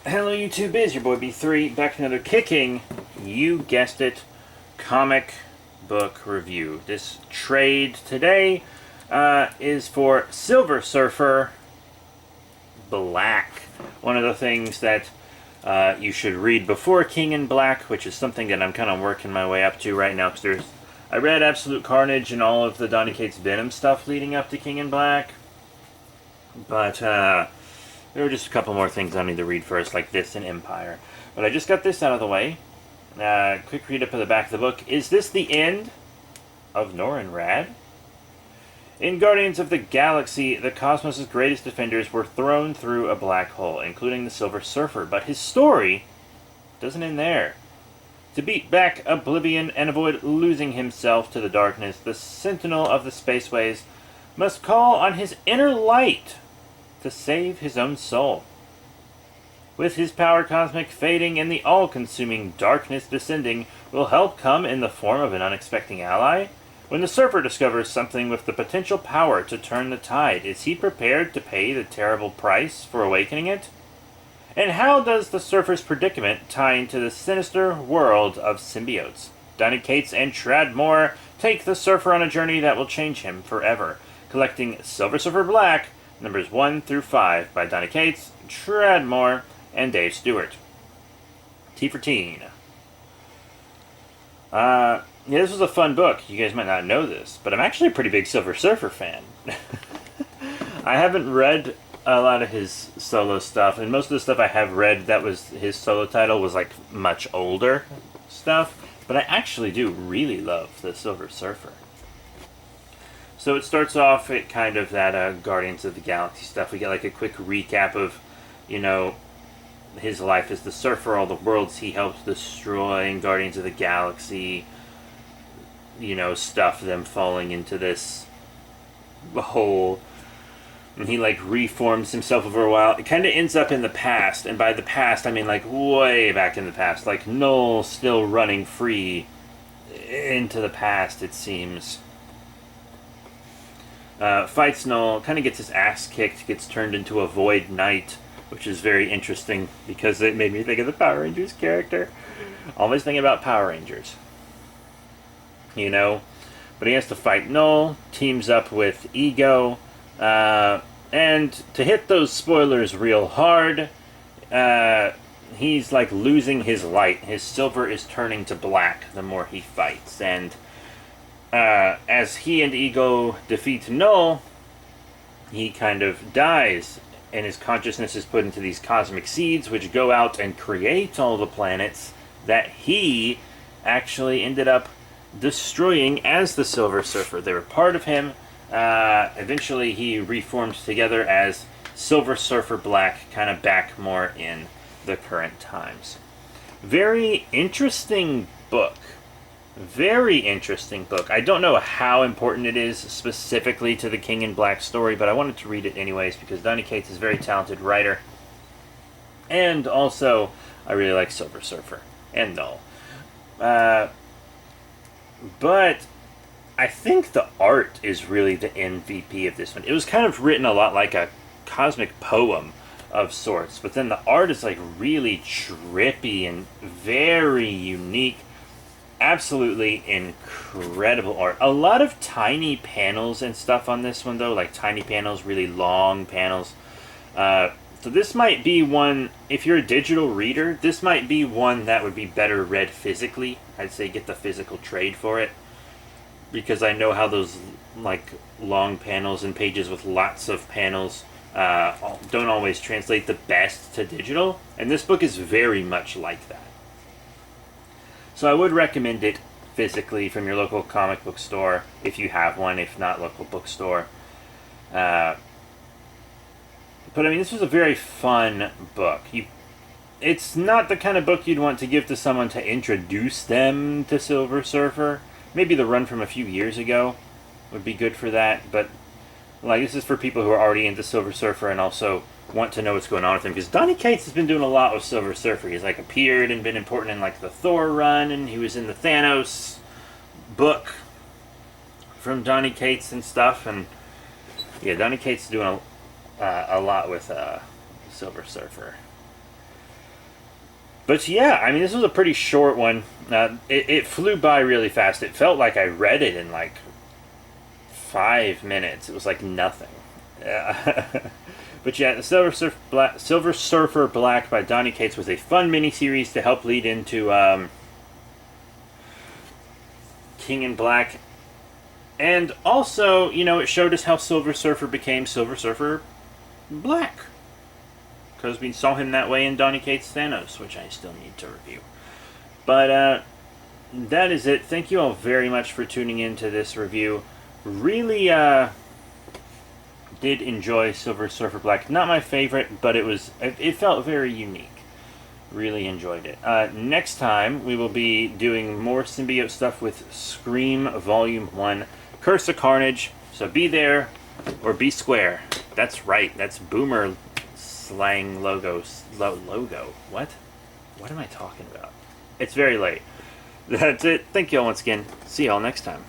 Hello YouTube, is your boy B3 back with another kicking, you guessed it, comic book review. This trade today is for Silver Surfer Black. One of the things that you should read before King in Black, which is something that I'm kind of working my way up to right now, because I read Absolute Carnage and all of the Donny Cates Venom stuff leading up to King in Black, but there were just a couple more things I need to read first, like this and Empire. But I just got this out of the way. Quick read up of the back of the book. Is this the end of Norrin Radd? In Guardians of the Galaxy, the cosmos' greatest defenders were thrown through a black hole, including the Silver Surfer. But his story doesn't end there. To beat back Oblivion and avoid losing himself to the darkness, the Sentinel of the Spaceways must call on his inner light to save his own soul. With his power cosmic fading and the all-consuming darkness descending, will help come in the form of an unexpected ally? When the Surfer discovers something with the potential power to turn the tide, is he prepared to pay the terrible price for awakening it? And how does the Surfer's predicament tie into the sinister world of symbiotes? Donny Cates and Tradd Moore take the Surfer on a journey that will change him forever, collecting Silver Surfer Black, numbers 1 through 5 by Donny Cates, Tradd Moore, and Dave Stewart. T for Teen. Yeah, this was a fun book. You guys might not know this, but I'm actually a pretty big Silver Surfer fan. I haven't read a lot of his solo stuff, and most of the stuff I have read that was his solo title was like much older stuff, but I actually do really love the Silver Surfer. So it starts off at kind of that Guardians of the Galaxy stuff. We get like a quick recap of, you know, his life as the Surfer, all the worlds he helped destroy in Guardians of the Galaxy, you know, stuff, them falling into this hole. And he like reforms himself over a while. It kind of ends up in the past, and by the past I mean like way back in the past, like Null still running free into the past, it seems. Fights Null, kind of gets his ass kicked, gets turned into a Void Knight, which is very interesting because it made me think of the Power Rangers character. Always thinking about Power Rangers. You know? But he has to fight Null, teams up with Ego, and to hit those spoilers real hard, he's like losing his light. His silver is turning to black the more he fights, and as he and Ego defeat Null, he kind of dies, and his consciousness is put into these cosmic seeds, which go out and create all the planets that he actually ended up destroying as the Silver Surfer. They were part of him. Eventually he reformed together as Silver Surfer Black, kind of back more in the current times. Very interesting book. Very interesting book. I don't know how important it is specifically to the King in Black story, but I wanted to read it anyways because Donny Cates is a very talented writer. And also, I really like Silver Surfer and Null. But I think the art is really the MVP of this one. It was kind of written a lot like a cosmic poem of sorts, but then the art is like really trippy and very unique. Absolutely incredible art. A lot of tiny panels and stuff on this one, though, like tiny panels, really long panels. So this might be one, if you're a digital reader, this might be one that would be better read physically. I'd say get the physical trade for it, because I know how those like long panels and pages with lots of panels don't always translate the best to digital, and this book is very much like that. So I would recommend it physically from your local comic book store, if you have one, if not local bookstore. But I mean, this was a very fun book. It's not the kind of book you'd want to give to someone to introduce them to Silver Surfer. Maybe the run from a few years ago would be good for that, but like this is for people who are already into Silver Surfer and also want to know what's going on with him, because Donny Cates has been doing a lot with Silver Surfer. He's like appeared and been important in like the Thor run, and he was in the Thanos book from Donny Cates and stuff, and yeah, Donny Cates is doing a lot with Silver Surfer. But yeah, I mean, this was a pretty short one. It flew by really fast. It felt like I read it in like 5 minutes. It was like nothing. But yeah, the Silver Surfer Black by Donny Cates was a fun miniseries to help lead into King in Black. And also, you know, it showed us how Silver Surfer became Silver Surfer Black. Because we saw him that way in Donny Cates' Thanos, which I still need to review. But that is it. Thank you all very much for tuning in to this review. Really did enjoy Silver Surfer Black. Not my favorite, but it felt very unique. Really enjoyed it. Next time, we will be doing more symbiote stuff with Scream Volume 1, Curse of Carnage. So be there, or be square. That's right, that's Boomer slang logo. What? What am I talking about? It's very late. That's it. Thank you all once again. See you all next time.